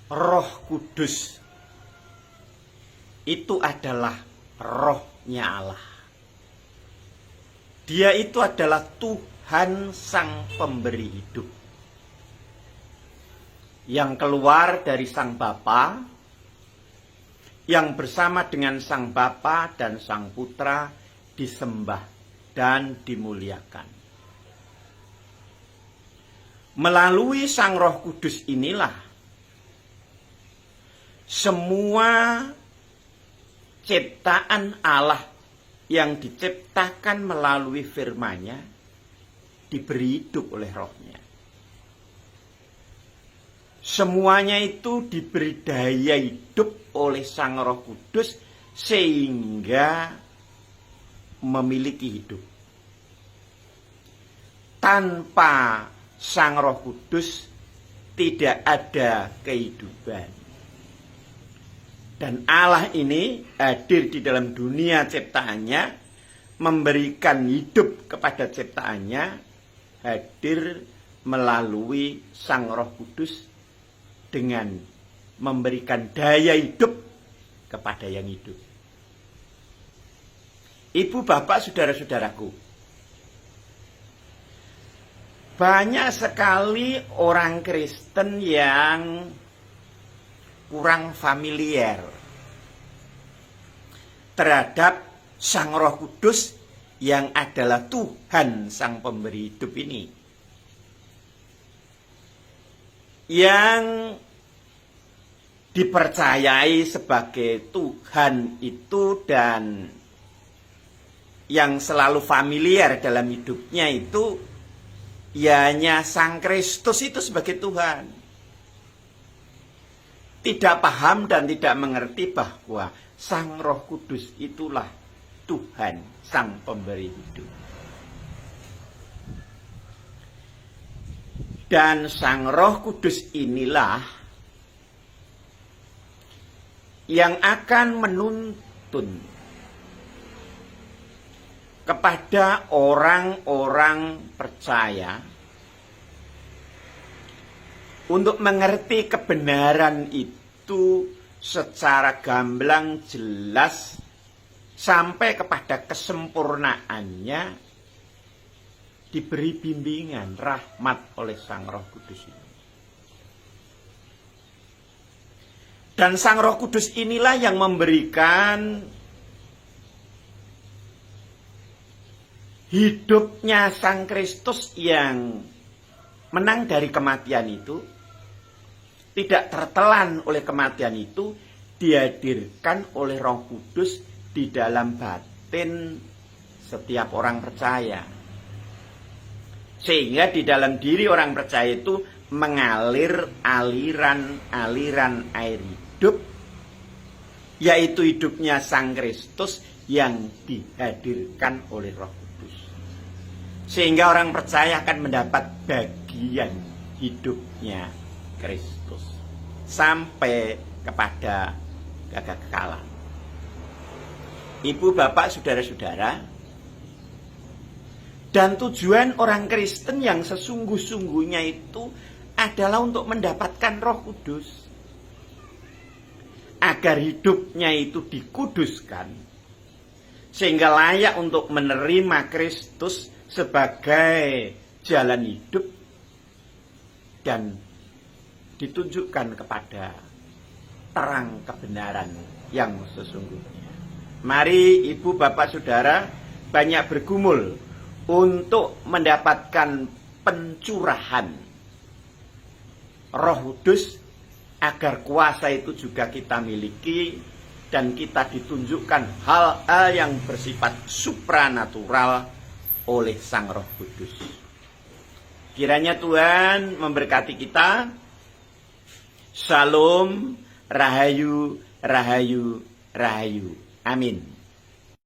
Roh Kudus itu adalah rohnya Allah. Dia itu adalah Tuhan Sang Pemberi hidup, yang keluar dari Sang Bapa, yang bersama dengan Sang Bapa dan Sang Putra disembah dan dimuliakan. Melalui Sang Roh Kudus inilah semua ciptaan Allah yang diciptakan melalui firman-Nya diberi hidup oleh rohnya. Semuanya itu diberi daya hidup oleh Sang Roh Kudus sehingga memiliki hidup. Tanpa Sang Roh Kudus tidak ada kehidupan. Dan Allah ini hadir di dalam dunia ciptaannya, memberikan hidup kepada ciptaannya, hadir melalui Sang Roh Kudus dengan memberikan daya hidup kepada yang hidup. Ibu, bapak, saudara-saudaraku, banyak sekali orang Kristen yang kurang familiar terhadap Sang Roh Kudus yang adalah Tuhan Sang Pemberi hidup ini, yang dipercayai sebagai Tuhan itu, dan yang selalu familiar dalam hidupnya itu ya hanya Sang Kristus itu sebagai Tuhan. Tidak paham dan tidak mengerti bahwa Sang Roh Kudus itulah Tuhan Sang Pemberi hidup. Dan Sang Roh Kudus inilah yang akan menuntun kepada orang-orang percaya untuk mengerti kebenaran itu secara gamblang, jelas, sampai kepada kesempurnaannya, diberi bimbingan, rahmat oleh Sang Roh Kudus ini. Dan Sang Roh Kudus inilah yang memberikan hidupnya Sang Kristus yang menang dari kematian itu, tidak tertelan oleh kematian itu, dihadirkan oleh Roh Kudus di dalam batin setiap orang percaya. Sehingga di dalam diri orang percaya itu mengalir aliran-aliran air hidup, yaitu hidupnya Sang Kristus yang dihadirkan oleh Roh Kudus. Sehingga orang percaya akan mendapat bagian hidupnya Kristus sampai kepada kekekalan. Ibu, bapak, saudara-saudara, dan tujuan orang Kristen yang sesungguh-sungguhnya itu adalah untuk mendapatkan Roh Kudus, agar hidupnya itu dikuduskan sehingga layak untuk menerima Kristus sebagai jalan hidup dan ditunjukkan kepada terang kebenaran yang sesungguhnya. Mari ibu, bapak, saudara banyak bergumul untuk mendapatkan pencurahan Roh Kudus, agar kuasa itu juga kita miliki dan kita ditunjukkan hal-hal yang bersifat supranatural oleh Sang Roh Kudus. Kiranya Tuhan memberkati kita. Shalom, rahayu, rahayu, rahayu. Amin.